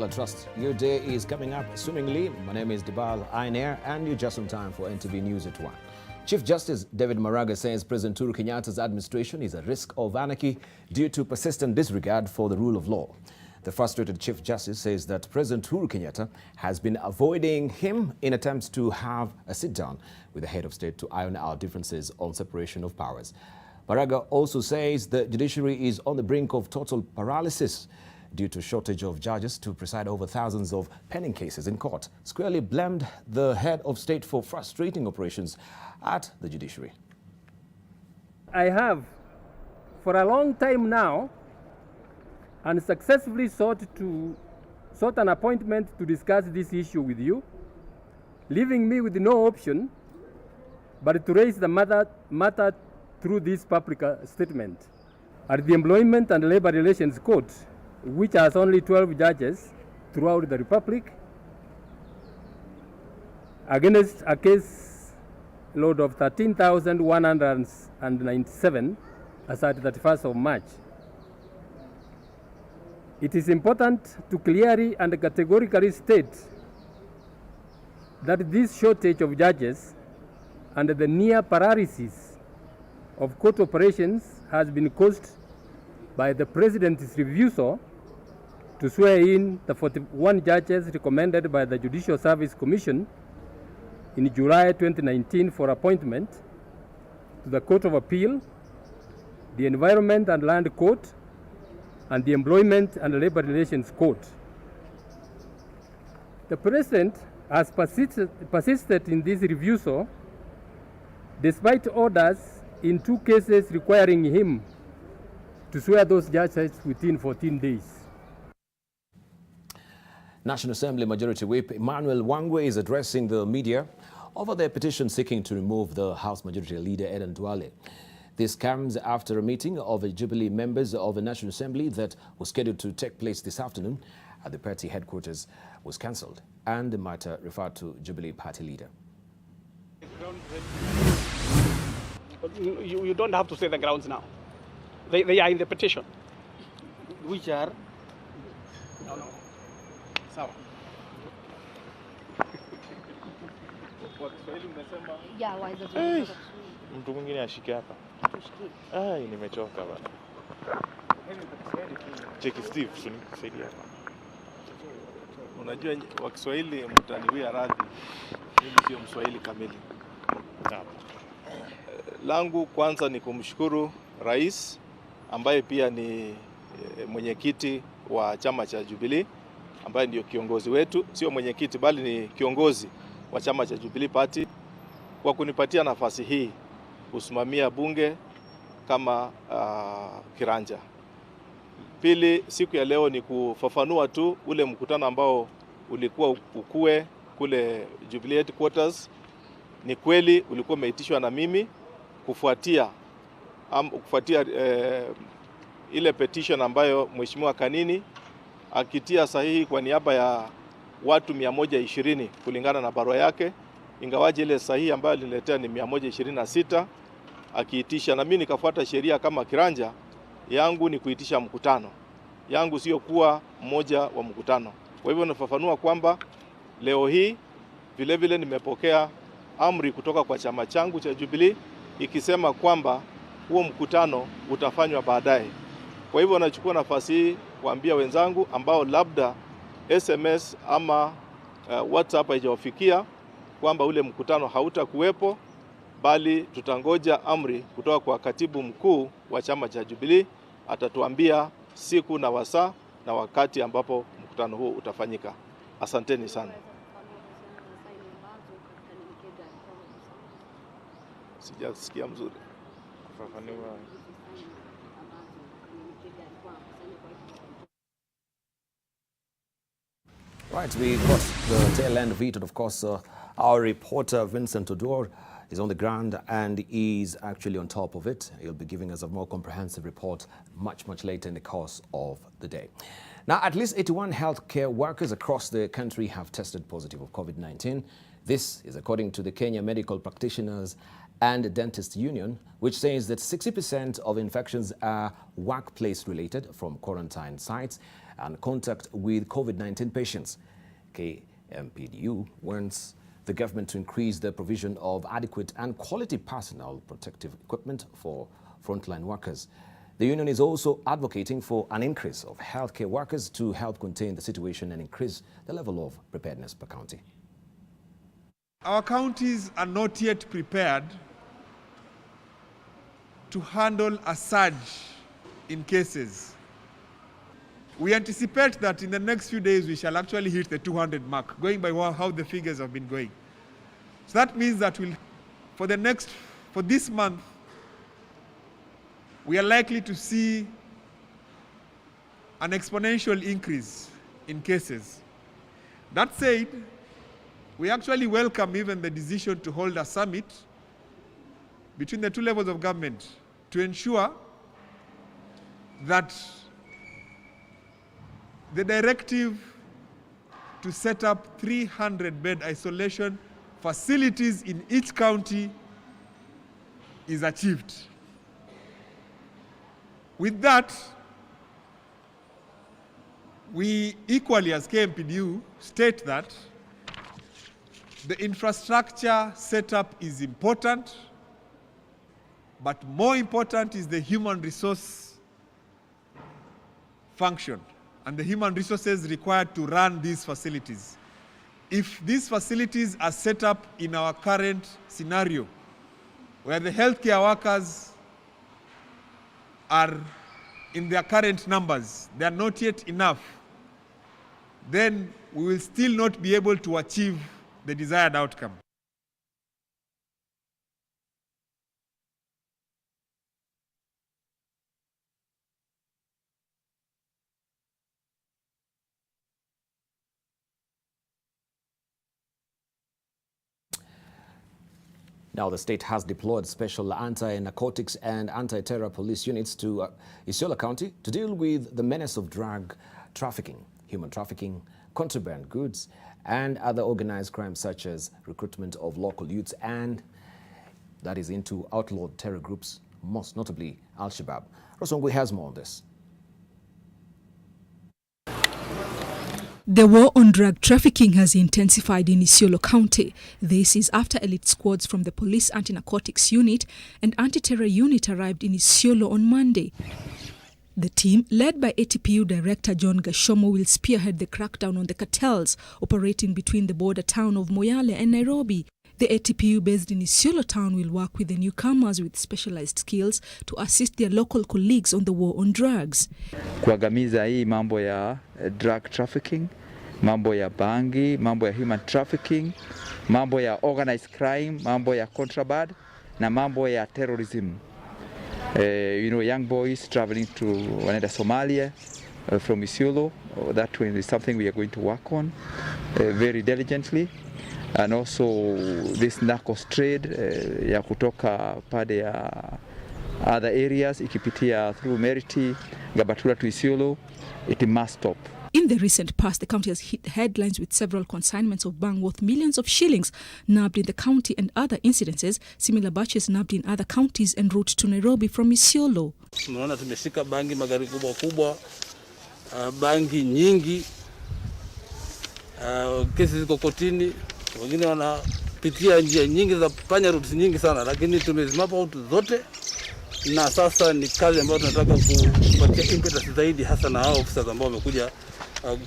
I trust your day is coming up swimmingly. My name is Dibal Ainer, and you're just on time for NTV News at 1. Chief Justice David Maraga says President Uhuru Kenyatta's administration is at risk of anarchy due to persistent disregard for the rule of law. The frustrated Chief Justice says that President Uhuru Kenyatta has been avoiding him in attempts to have a sit-down with the head of state to iron out differences on separation of powers. Maraga also says the judiciary is on the brink of total paralysis due to shortage of judges to preside over thousands of pending cases in court. Squarely blamed the head of state for frustrating operations at the judiciary. I have, for a long time now, unsuccessfully sought an appointment to discuss this issue with you, leaving me with no option but to raise the matter through this public statement. At the Employment and Labor Relations Court, which has only 12 judges throughout the Republic, against a case load of 13,197 as at 31st of March. It is important to clearly and categorically state that this shortage of judges and the near paralysis of court operations has been caused by the President's refusal to swear in the 41 judges recommended by the Judicial Service Commission in July 2019 for appointment to the Court of Appeal, the Environment and Land Court, and the Employment and Labor Relations Court. The President has persisted in this refusal despite orders in 2 cases requiring him to swear those judges within 14 days. National Assembly Majority Whip Emmanuel Wangwe is addressing the media over their petition seeking to remove the House Majority Leader Eden Duale. This comes after a meeting of the Jubilee members of the National Assembly that was scheduled to take place this afternoon at the party headquarters was cancelled, and the matter referred to Jubilee party leader. You don't have to say the grounds now. They are in the petition. Which are? No. Sawa. Mtu mwingine ashike hapa. Nimechoka bana. Cheki Steve, tunisaidia hapa. Unajua wa Kiswahili mtaniwia radhi. Mimi sio Mswahili kamili. Langu kwanza ni kumshukuru Rais ambaye pia ni mwenyekiti wa chama cha Jubilee, ambaye ndio kiongozi wetu, sio mwenyekiti bali ni kiongozi wa chama cha Jubilee Party, kwa kunipatia nafasi hii kusimamia bunge kama kiranja. Pili, siku ya leo ni kufafanua tu ule mkutano ambao ulikuwa ukue kule Jubilee Headquarters. Ni kweli ulikuwa umeitishwa na mimi kufuatia ile petition ambayo Mheshimiwa Kanini akitia sahihi kwa niaba ya watu 120 kulingana na barua yake, ingawaje ile sahihi ambayo aliniletea ni 126 akiitisha, na mimi nikafuata sheria kama kiranja yangu ni kuitisha mkutano. Yangu sio kuwa mmoja wa mkutano. Kwa hivyo nafafanua kwamba leo hii vile nimepokea amri kutoka kwa chama changu cha Jubilee ikisema kwamba huo mkutano utafanywa baadaye. Kwa hivyo nachukua nafasi hii kuambia wenzangu ambao labda SMS ama WhatsApp haijawafikia kwamba ule mkutano hautakuwepo, bali tutangoja amri kutoka kwa katibu mkuu wa chama cha Jubilee. Atatuambia siku na wasaa na wakati ambapo mkutano huo utafanyika. Asanteni sana. Sijasikia mzuri. Right, we got the tail end of it, and of course our reporter Vincent Odor is on the ground and is actually on top of it. He'll be giving us a more comprehensive report much later in the course of the day. Now, at least 81 healthcare workers across the country have tested positive of COVID-19. This is according to the Kenya Medical Practitioners and Dentist Union, which says that 60% of infections are workplace-related from quarantine sites and contact with COVID-19 patients. KMPDU warns the government to increase the provision of adequate and quality personal protective equipment for frontline workers. The union is also advocating for an increase of healthcare workers to help contain the situation and increase the level of preparedness per county. Our counties are not yet prepared to handle a surge in cases. We anticipate that in the next few days we shall actually hit the 200 mark, going by how the figures have been going. So that means that for this month, we are likely to see an exponential increase in cases. That said, we actually welcome even the decision to hold a summit between the two levels of government to ensure that the directive to set up 300-bed isolation facilities in each county is achieved. With that, we equally as KMPDU state that the infrastructure setup is important, but more important is the human resource function and the human resources required to run these facilities. If these facilities are set up in our current scenario, where the healthcare workers are in their current numbers, they are not yet enough, then we will still not be able to achieve the desired outcome. Now, the state has deployed special anti-narcotics and anti-terror police units to Isiolo County to deal with the menace of drug trafficking, human trafficking, contraband goods, and other organized crimes such as recruitment of local youths and that is into outlawed terror groups, most notably Al-Shabaab. Rosongwe has more on this. The war on drug trafficking has intensified in Isiolo County. This is after elite squads from the Police Anti-Narcotics Unit and Anti-Terror Unit arrived in Isiolo on Monday. The team, led by ATPU Director John Gashomo, will spearhead the crackdown on the cartels operating between the border town of Moyale and Nairobi. The ATPU based in Isiolo town will work with the newcomers with specialized skills to assist their local colleagues on the war on drugs. Kuangamiza hii mambo ya drug trafficking, mambo ya bangi, mambo ya human trafficking, mambo ya organized crime, mambo ya contraband na mambo ya terrorism. Young boys traveling to Somalia from Isiolo, that is something we are going to work on very diligently. And also this narcos trade ya kutoka pade ya other areas ikipitia through Meriti, Gabatula to Isiolo, it must stop. In the recent past, the county has hit headlines with several consignments of bang worth millions of shillings nabbed in the county and other incidences, similar batches nabbed in other counties en route to Nairobi from Isiolo. Tunaona tumeshika bangi magari kubwa kubwa, bangi nyingi, kesi ziko kotini, wengine wanapitia njia nyingi za panya routes nyingi sana, lakini tumezimapa out zote. Na sasa ni kazi ambayo tunataka kupatia impetus zaidi hasa na hao officers ambao wamekuja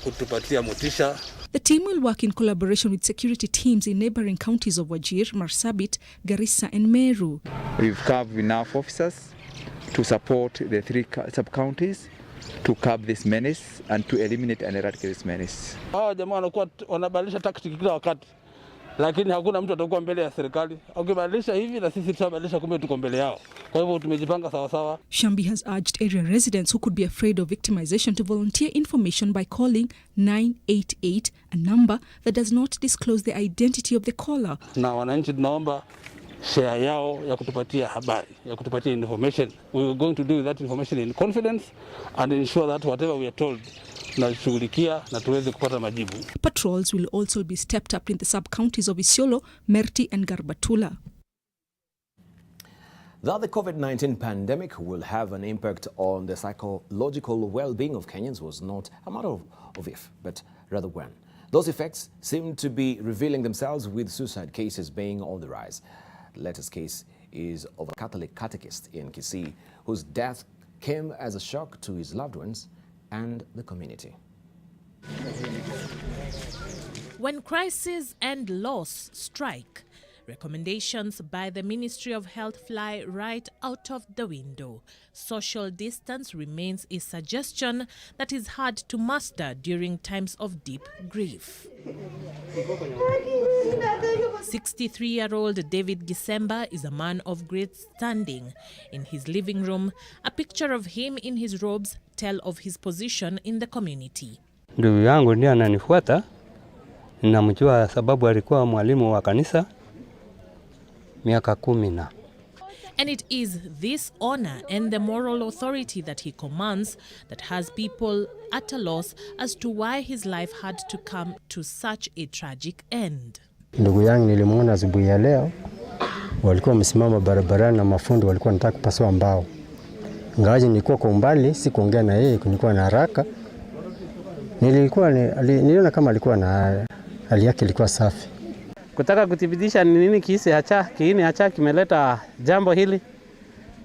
kutupatia motisha. The team will work in collaboration with security teams in neighboring counties of Wajir, Marsabit, Garissa and Meru. We've carved enough officers to support the 3 sub-counties to curb this menace and to eliminate and eradicate this menace. Hawa jamaa wanakuwa wanabadilisha tactic kila wakati, lakini hakuna mtu atakuwa mbele ya serikali. Ukibadilisha hivi na sisi tutabadilisha, kumbe tuko mbele yao. Kwa hivyo tumejipanga sawa sawa. Shambi has urged area residents who could be afraid of victimization to volunteer information by calling 988, a number that does not disclose the identity of the caller. Na wananchi tunaomba share yao ya kutupatia habari, ya kutupatia information. We are going to do that information in confidence and ensure that whatever we are told tunashughulikia na tuweze kupata majibu. Patrols will also be stepped up in the sub-counties of Isiolo, Merti and Garbatula. That the COVID-19 pandemic will have an impact on the psychological well-being of Kenyans was not a matter of if, but rather when. Those effects seem to be revealing themselves, with suicide cases being on the rise. The latest case is of a Catholic catechist in Kisumu whose death came as a shock to his loved ones and the community. When crisis and loss strike, recommendations by the Ministry of Health fly right out of the window. Social distance remains a suggestion that is hard to master during times of deep grief. 63-year-old David Gisemba is a man of great standing. In his living room, a picture of him in his robes tell of his position in the community. Ndugu yangu ndiye ananifuata. Ninamjua sababu alikuwa mwalimu wa kanisa miaka 10. And it is this honor and the moral authority that he commands that has people at a loss as to why his life had to come to such a tragic end. Ndugu yangu nilimuona asubuhi ya leo, walikuwa wamesimama barabarani na mafundi walikuwa wanataka kupasua mbao. Ingawaje nilikuwa kwa umbali, sikuongea na yeye, nilikuwa na haraka. Niliona kama alikuwa na hali yake ilikuwa safi. Kutaka kuthibitisha ni nini kiini hacha kimeleta jambo hili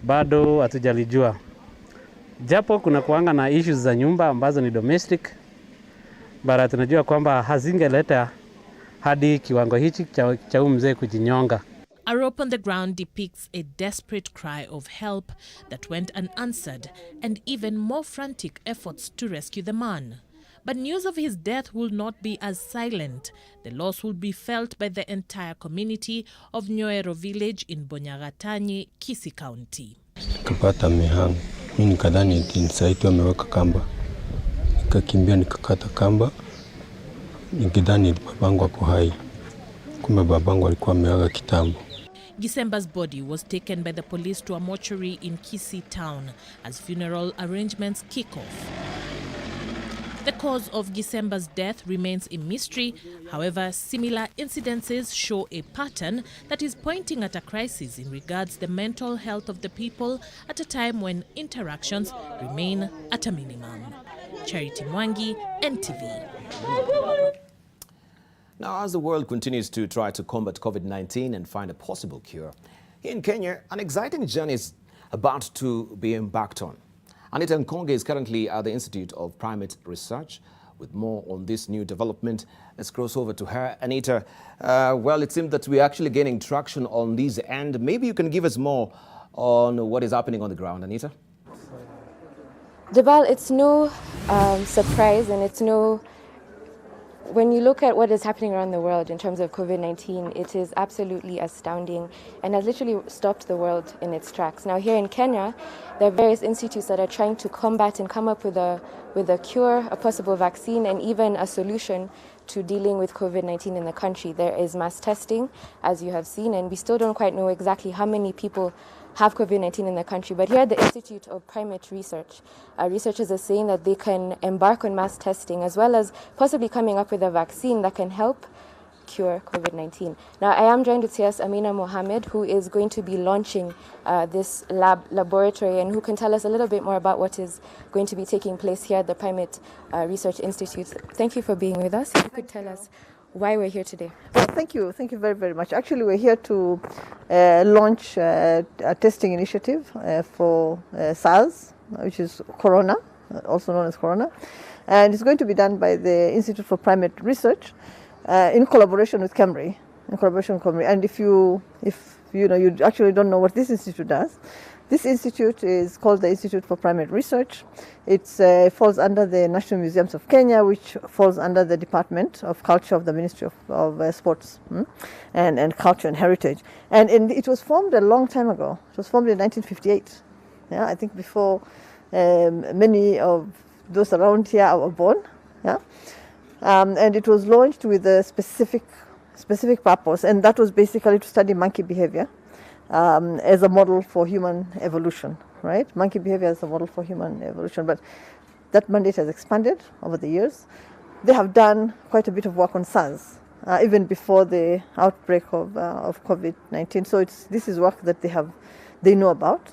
bado hatujalijua. Japo kuna kuanga na issues za nyumba ambazo ni domestic, bara tunajua kwamba hazingeleta hadi kiwango hichi cha mzee kujinyonga. A rope on the ground depicts a desperate cry of help that went unanswered, and even more frantic efforts to rescue the man. But news of his death will not be as silent. The loss will be felt by the entire community of Nyoero village in Bonyagatanyi, Kisii County. Nikapata mihango. Mimi nikadhani saiti wameweka kamba. Nikakimbia nikakata kamba. Nikidhani babangu ako hai. Kumbe babangu alikuwa ameaga kitambo. Gisemba's body was taken by the police to a mortuary in Kisii town as funeral arrangements kick off. The cause of Gisemba's death remains a mystery. However, similar incidences show a pattern that is pointing at a crisis in regards to the mental health of the people at a time when interactions remain at a minimum. Charity Mwangi, NTV. Now, as the world continues to try to combat COVID-19 and find a possible cure, here in Kenya, an exciting journey is about to be embarked on. Anita Nkonge is currently at the Institute of Primate Research. With more on this new development, let's cross over to her. Anita, well, it seems that we're actually gaining traction on this end. Maybe you can give us more on what is happening on the ground, Anita? Dibal, it's no surprise, and it's no... When you look at what is happening around the world in terms of COVID-19, it is absolutely astounding and has literally stopped the world in its tracks. Now, here in Kenya, there are various institutes that are trying to combat and come up with a cure, a possible vaccine, and even a solution to dealing with COVID-19 in the country. There is mass testing, as you have seen, and we still don't quite know exactly how many people have COVID-19 in the country. But here at the Institute of Primate Research, researchers are saying that they can embark on mass testing as well as possibly coming up with a vaccine that can help cure COVID-19. Now, I am joined with CS Amina Mohammed, who is going to be launching this laboratory and who can tell us a little bit more about what is going to be taking place here at the Primate Research Institute. Thank you for being with us. If you could tell us why we're here today. Well, thank you very, very much. Actually, we're here to launch a testing initiative for SARS, which is Corona, also known as Corona. And it's going to be done by the Institute for Primate Research in collaboration with Cambridge. And if you actually don't know what this institute does, this institute is called the Institute for Primate Research. It falls under the National Museums of Kenya, which falls under the Department of Culture of the Ministry of Sports and Culture and Heritage. And it was formed a long time ago. It was formed in 1958. Yeah, I think before many of those around here were born. Yeah, and it was launched with a specific purpose, and that was basically to study monkey behavior. As a model for human evolution, right? Monkey behavior as a model for human evolution, but that mandate has expanded over the years. They have done quite a bit of work on SARS, even before the outbreak of COVID-19. So this is work that they they know about.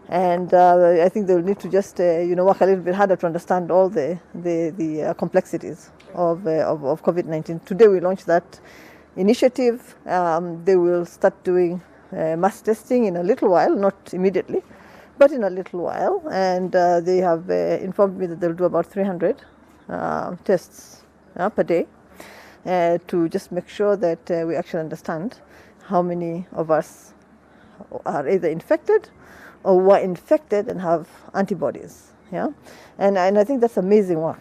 And I think they'll need to just work a little bit harder to understand all the complexities of COVID-19. Today we launched that initiative. They will start doing mass testing in a little while, not immediately, but in a little while. And they have informed me that they'll do about 300 tests per day to just make sure that we actually understand how many of us are either infected or were infected and have antibodies. Yeah, and I think that's amazing work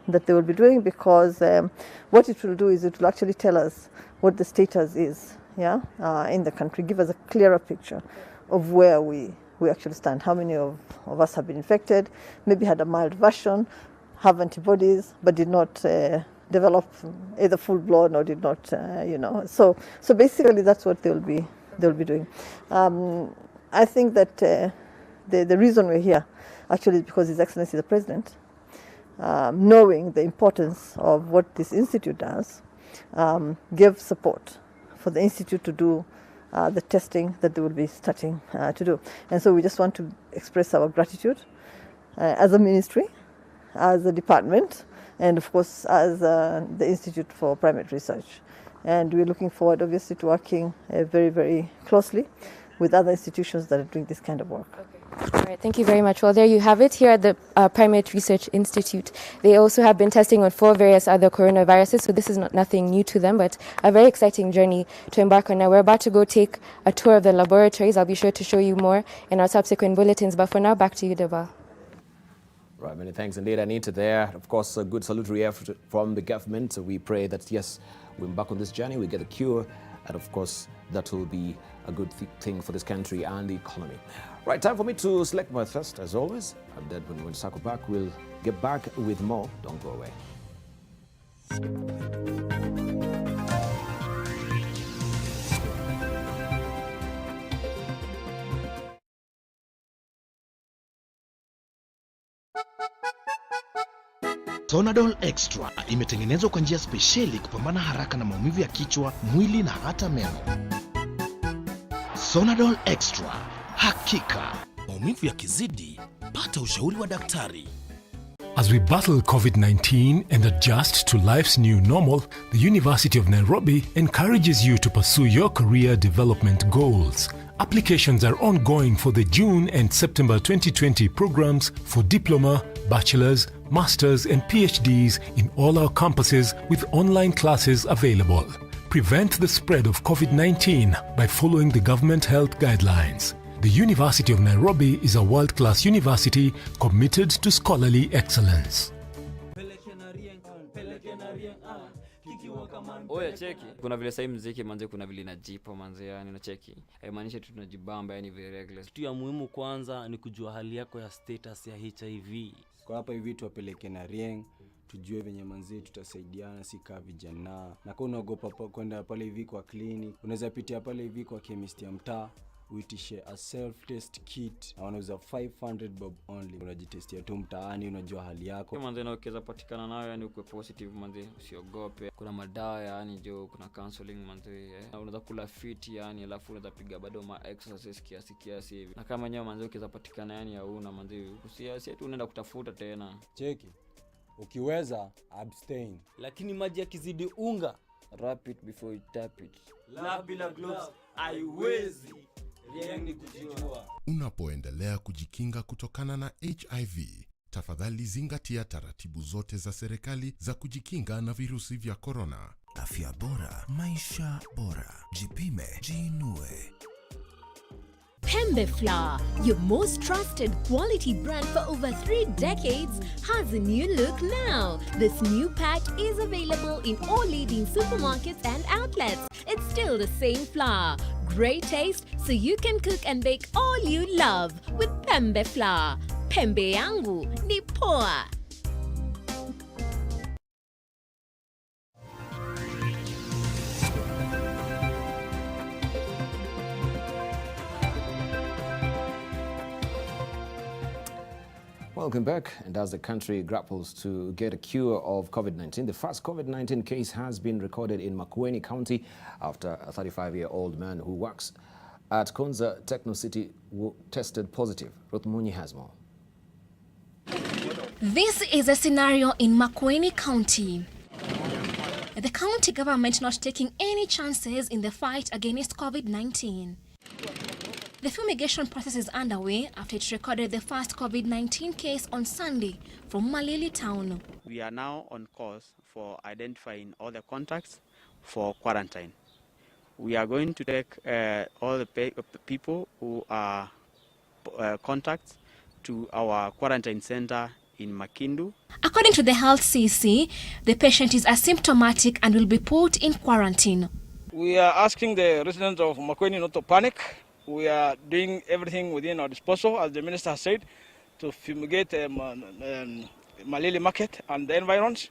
that they will be doing, because what it will do is it will actually tell us what the status is, in the country, give us a clearer picture of where we actually stand, how many of us have been infected, maybe had a mild version, have antibodies, but did not develop either full-blown or did not, So basically that's what they'll be doing. I think that the reason we're here actually is because His Excellency the President, knowing the importance of what this institute does, gave support for the institute to do the testing that they will be starting to do. And so we just want to express our gratitude as a ministry, as a department, and of course as the Institute for Primate Research. And we're looking forward obviously to working very, very closely with other institutions that are doing this kind of work. Okay. All right, thank you very much. Well, there you have it. Here at the Primate Research Institute, they also have been testing on 4 various other coronaviruses, so this is nothing new to them, but a very exciting journey to embark on. Now, we're about to go take a tour of the laboratories. I'll be sure to show you more in our subsequent bulletins, but for now, back to you, Deba. Right, many thanks indeed, Anita, there. Of course, a good salutary effort from the government. So we pray that, yes, we embark on this journey, we get a cure, and of course, that will be a good thing for this country and the economy. Right, time for me to select my thirst, as always. And then when we circle back, we'll get back with more. Don't go away. Sonadol Extra imetengenezwa kwa njia spesheli kupambana haraka na maumivu ya kichwa, mwili na hata meno. Sonadol Extra, hakika maumivu yakizidi, pata ushauri wa daktari. As we battle COVID-19 and adjust to life's new normal, the University of Nairobi encourages you to pursue your career development goals. Applications are ongoing for the June and September 2020 programs for diploma, bachelor's, master's and PhDs in all our campuses with online classes available. Prevent the spread of COVID-19 by following the government health guidelines. The University of Nairobi is a world-class university committed to scholarly excellence. Oya cheki, kuna vile sasa muziki manze, kuna vile inajipa manze, yani unacheki. Haimaanishi tu tunajibamba, yani very regular. Kitu ya muhimu kwanza ni kujua hali yako ya status ya HIV. Kwa hapa hivi tuwapeleke na Rieng, tujue venye manze tutasaidiana sika vijana. Na kwa unaogopa kwenda pale hivi kwa clinic, unaweza pitia pale hivi kwa chemist ya mtaa, uitishe a self-test kit. Na wanauza 500 bob only. Unajitestia tu mtaani, unajua hali yako. Manze na ukiweza patikana nayo, yani uko positive manze, usiogope. Kuna madawa yani jo, kuna counseling manze. Unaweza kula fit yani, alafu unaweza piga bado ma exercise kiasi hivi. Na kama nyewe manze ukiweza patikana yani hauna manze, usiasi tu unaenda kutafuta tena. Cheki. Ukiweza abstain. Lakini maji yakizidi unga, wrap it before you tap it. La bila gloves haiwezi. Rieng kujua. Unapoendelea kujikinga kutokana na HIV, tafadhali zingatia taratibu zote za serikali za kujikinga na virusi vya corona. Afya bora, maisha bora. Jipime, jiinue. Pembe Flour, your most trusted quality brand for over 3 decades, has a new look now. This new pack is available in all leading supermarkets and outlets. It's still the same flour. Great taste, so you can cook and bake all you love with Pembe Flour. Pembe yangu ni poa. Welcome back. And as the country grapples to get a cure of COVID-19, the first COVID-19 case has been recorded in Makueni County after a 35-year-old man who works at Konza Techno City tested positive. Ruth Munyi has more. This is a scenario in Makueni County. The county government not taking any chances in the fight against COVID-19. The fumigation process is underway after it recorded the first COVID-19 case on Sunday from Malili town. We are now on course for identifying all the contacts for quarantine. We are going to take all the people who are contacts to our quarantine center in Makindu. According to the health CC, the patient is asymptomatic and will be put in quarantine. We are asking the residents of Makueni not to panic. We are doing everything within our disposal, as the minister has said, to fumigate Malili market and the environs.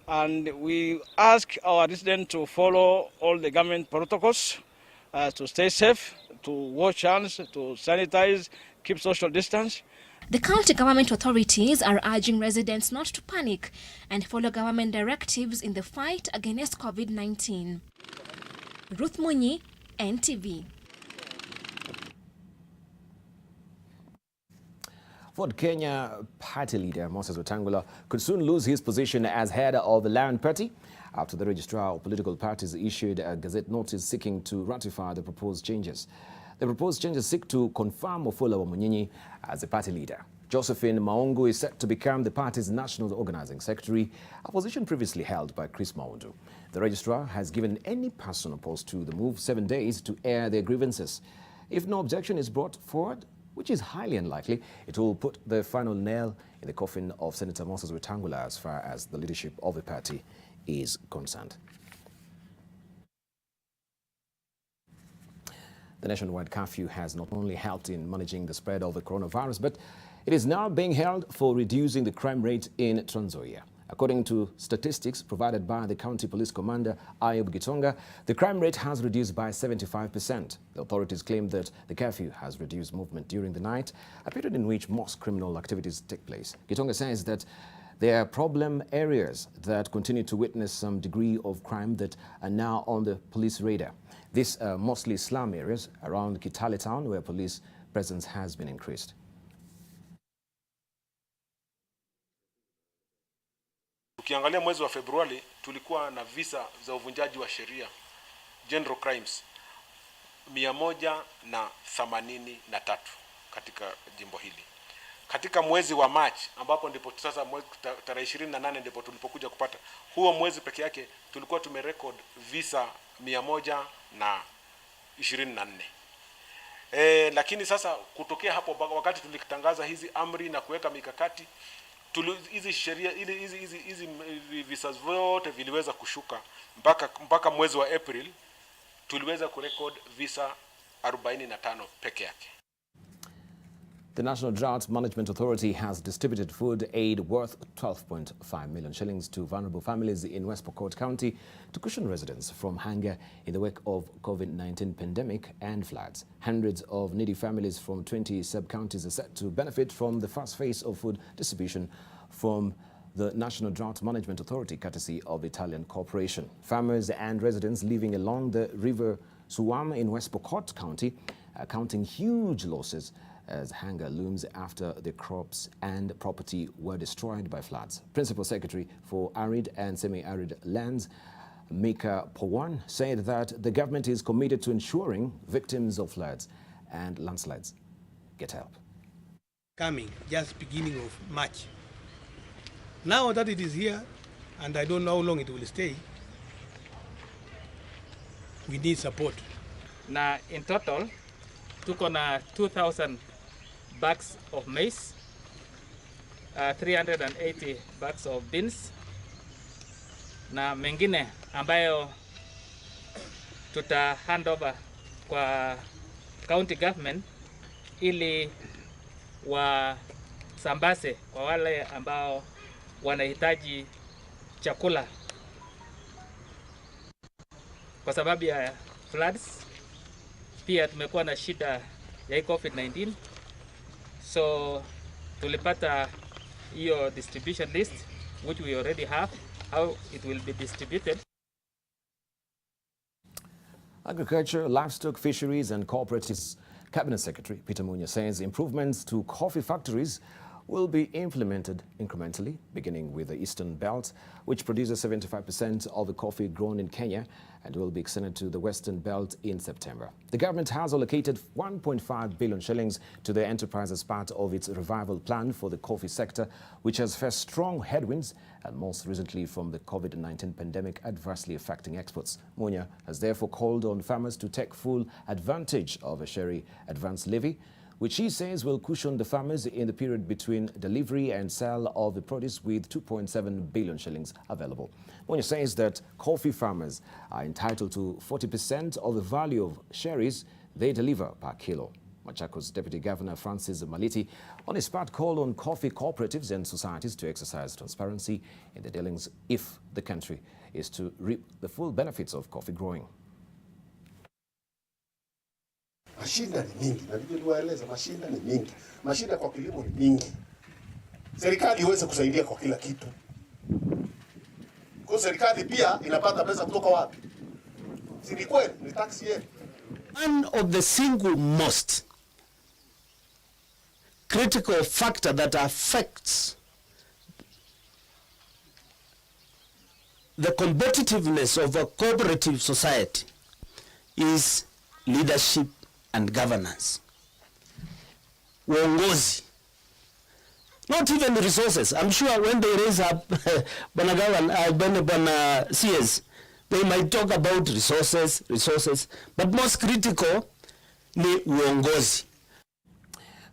And we ask our residents to follow all the government protocols, to stay safe, to wash hands, to sanitize, keep social distance. The county government authorities are urging residents not to panic and follow government directives in the fight against COVID-19. Ruth Munyi, NTV. Ford Kenya party leader Moses Wetangula could soon lose his position as head of the Lion Party after the registrar of political parties issued a gazette notice seeking to ratify the proposed changes. The proposed changes seek to confirm Wafula Wamunyinyi as the party leader. Josephine Maungu is set to become the party's national organizing secretary, a position previously held by Chris Maundu. The registrar has given any person opposed to the move 7 days to air their grievances. If no objection is brought forward, which is highly unlikely, it will put the final nail in the coffin of Senator Moses Wetangula as far as the leadership of the party is concerned. The nationwide curfew has not only helped in managing the spread of the coronavirus, but it is now being held for reducing the crime rate in Trans Nzoia. According to statistics provided by the County Police Commander Ayub Gitonga, the crime rate has reduced by 75%. The authorities claim that the curfew has reduced movement during the night, a period in which most criminal activities take place. Gitonga says that there are problem areas that continue to witness some degree of crime that are now on the police radar. These are mostly slum areas around Kitale town where police presence has been increased. Ukiangalia mwezi wa Februari tulikuwa na visa za uvunjaji wa sheria, general crimes 183 katika jimbo hili. Katika mwezi wa March ambapo ndipo sasa tarehe 28 ndipo tulipokuja kupata huo mwezi peke yake tulikuwa tumerecord visa 124. Lakini sasa kutokea hapo wakati tulitangaza hizi amri na kuweka mikakati hizi sheria hizi visa vyote viliweza kushuka mpaka mwezi wa April tuliweza kurecord visa 45 peke yake. The National Drought Management Authority has distributed food aid worth 12.5 million shillings to vulnerable families in West Pokot County to cushion residents from hunger in the wake of COVID-19 pandemic and floods. Hundreds of needy families from 20 sub-counties are set to benefit from the first phase of food distribution from the National Drought Management Authority, courtesy of the Italian Corporation. Farmers and residents living along the River Suwam in West Pokot County are counting huge losses as hunger looms after the crops and property were destroyed by floods. Principal Secretary for Arid and Semi-Arid Lands, Mika Pawan, said that the government is committed to ensuring victims of floods and landslides get help. Coming just beginning of March. Now that it is here, and I don't know how long it will stay, we need support. Na in total, tuko na 2,000 bags of maize, 380 bags of beans, na mengine ambayo tuta hand over kwa county government ili wasambaze kwa wale ambao wanahitaji chakula kwa sababu ya floods. Pia tumekuwa na shida ya COVID-19, so tulipata hiyo distribution list which we already have, how it will be distributed. Agriculture, Livestock, Fisheries and Cooperatives Cabinet Secretary Peter Munya says improvements to coffee factories will be implemented incrementally, beginning with the Eastern Belt, which produces 75% of the coffee grown in Kenya and will be extended to the Western Belt in September. The government has allocated 1.5 billion shillings to the enterprise as part of its revival plan for the coffee sector, which has faced strong headwinds and most recently from the COVID-19 pandemic adversely affecting exports. Munya has therefore called on farmers to take full advantage of a Sherry advance levy, which he says will cushion the farmers in the period between delivery and sale of the produce, with 2.7 billion shillings available. Munya says that coffee farmers are entitled to 40% of the value of sherries they deliver per kilo. Machakos Deputy Governor Francis Maliti, on his part, called on coffee cooperatives and societies to exercise transparency in their dealings if the country is to reap the full benefits of coffee growing. Mashinda ni mingi, na ndivyo tuwaeleza, mashinda ni mingi. Mashinda kwa kilimo ni mingi. Serikali iweze kusaidia kwa kila kitu. Kwa serikali pia inapata pesa kutoka wapi? Si ni kweli, ni tax yetu. One of the single most critical factor that affects the competitiveness of a cooperative society is leadership and governance. Uongozi. Not even resources. I'm sure when they raise up Bwana CS, they might talk about resources, but most critical ni uongozi.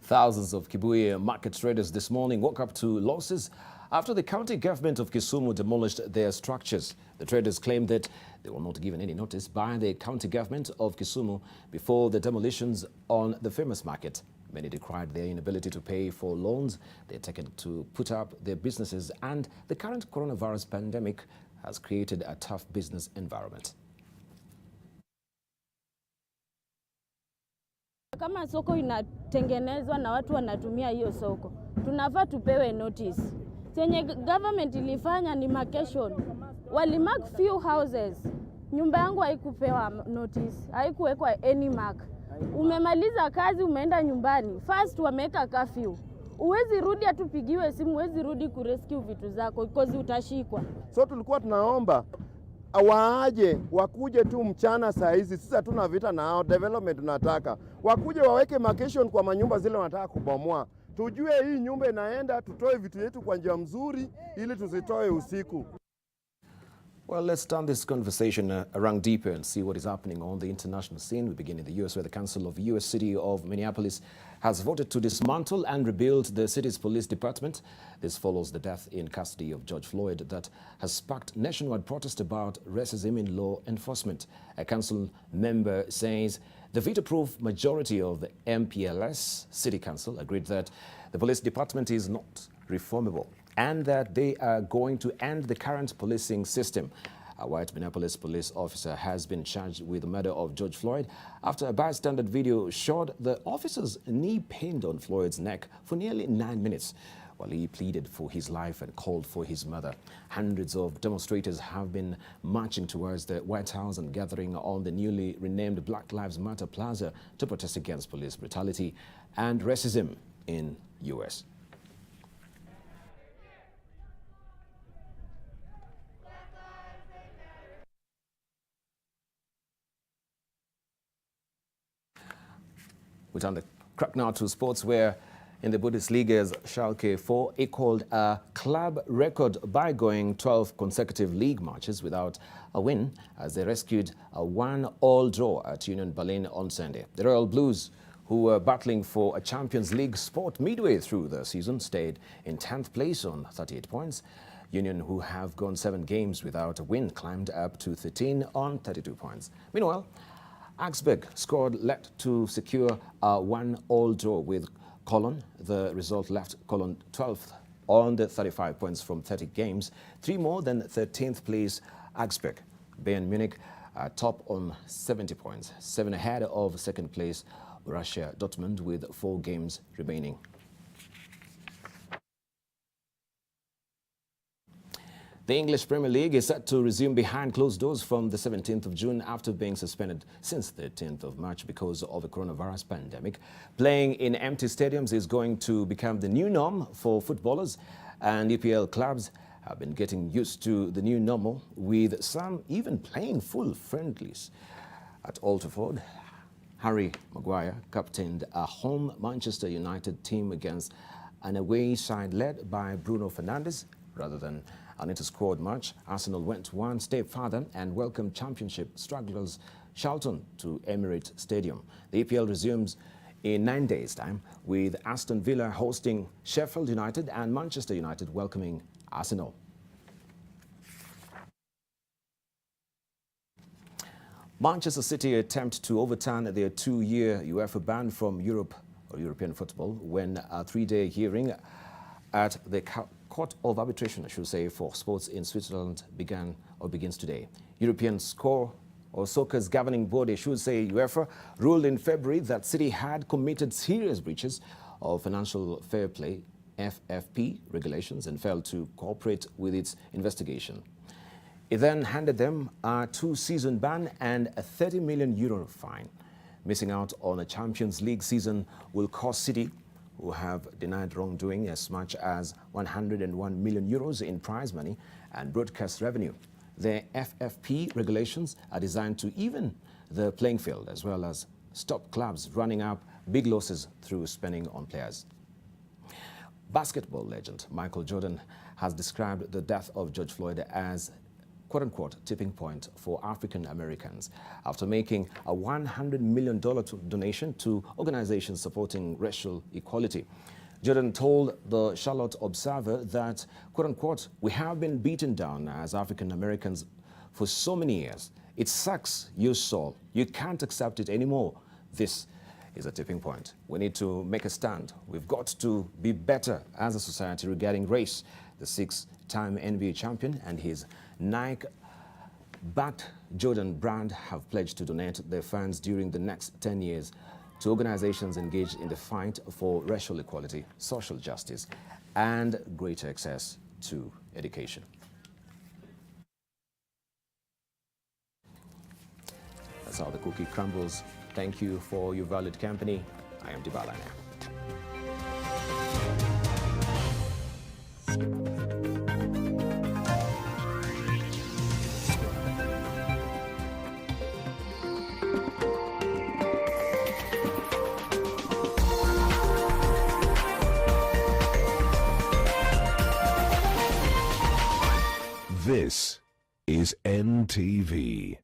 Thousands of Kibuye market traders this morning woke up to losses after the county government of Kisumu demolished their structures. The traders claimed that they were not given any notice by the county government of Kisumu before the demolitions on the famous market. Many decried their inability to pay for loans they had taken to put up their businesses, and the current coronavirus pandemic has created a tough business environment. Kama soko inatengenezwa na watu wanatumia hiyo soko, tunafaa tupewe notice. Chenye government ilifanya ni markation. Walimark few houses. Nyumba yangu haikupewa notice, haikuwekwa any mark. Umemaliza kazi, umeenda nyumbani. First wameka curfew. Uwezi rudi atupigiwe simu, uwezi rudi kurescue vitu zako because utashikwa. So tulikuwa tunaomba waaje wakuje tu mchana saa hizi, sisi hatuna vita nao, development tunataka. Wakuje waweke markation kwa manyumba zile wanataka kubomoa. Tujue hii nyumba inaenda, tutoe vitu yetu kwa njia mzuri ili tusitoe usiku. Well, let's turn this conversation around deeper and see what is happening on the international scene. We begin in the U.S., where the Council of the U.S. City of Minneapolis has voted to dismantle and rebuild the city's police department. This follows the death in custody of George Floyd that has sparked nationwide protest about racism in law enforcement. A council member says the veto-proof majority of the MPLS City Council agreed that the police department is not reformable and that they are going to end the current policing system. A white Minneapolis police officer has been charged with the murder of George Floyd after a bystander video showed the officer's knee pinned on Floyd's neck for nearly 9 minutes while he pleaded for his life and called for his mother. Hundreds of demonstrators have been marching towards the White House and gathering on the newly renamed Black Lives Matter Plaza to protest against police brutality and racism in U.S. We turn the crack now to sports, where in the Bundesliga's Schalke 04 equaled a club record by going 12 consecutive league matches without a win as they rescued a 1-1 draw at Union Berlin on Sunday. The Royal Blues, who were battling for a Champions League spot midway through the season, stayed in 10th place on 38 points. Union, who have gone 7 games without a win, climbed up to 13 on 32 points. Meanwhile, Augsburg scored led to secure a 1-1 draw with Cologne. The result left Cologne 12th on the 35 points from 30 games, 3 more than 13th place Augsburg. Bayern Munich top on 70 points, 7 ahead of second place Borussia Dortmund with 4 games remaining. The English Premier League is set to resume behind closed doors from the 17th of June after being suspended since the 13th of March because of the coronavirus pandemic. Playing in empty stadiums is going to become the new norm for footballers, and EPL clubs have been getting used to the new normal, with some even playing full friendlies. At Old Trafford, Harry Maguire captained a home Manchester United team against an away side led by Bruno Fernandes. Rather than an inter-squad match, Arsenal went one step further and welcomed championship strugglers Charlton to Emirates Stadium. The EPL resumes in 9 days' time, with Aston Villa hosting Sheffield United and Manchester United welcoming Arsenal. Manchester City attempt to overturn their 2-year UEFA ban from European football when a 3-day hearing at the Court of Arbitration, I should say, for sports in Switzerland begins today. European Soccer's governing body, I should say UEFA, ruled in February that City had committed serious breaches of financial fair play (FFP) regulations and failed to cooperate with its investigation. It then handed them a 2-season ban and a €30 million fine. Missing out on a Champions League season will cost City, who have denied wrongdoing, as much as €101 million in prize money and broadcast revenue. The FFP regulations are designed to even the playing field, as well as stop clubs running up big losses through spending on players. Basketball legend Michael Jordan has described the death of George Floyd as quote-unquote tipping point for African Americans after making a $100 million donation to organizations supporting racial equality. Jordan told the Charlotte Observer that, quote-unquote, "We have been beaten down as African Americans for so many years. It sucks, you saw. You can't accept it anymore. This is a tipping point. We need to make a stand. We've got to be better as a society regarding race." The 6-time NBA champion and his Nike-backed Jordan brand have pledged to donate their funds during the next 10 years to organizations engaged in the fight for racial equality, social justice, and greater access to education. That's how the cookie crumbles. Thank you for your valued company. I am Dibala now. This is NTV.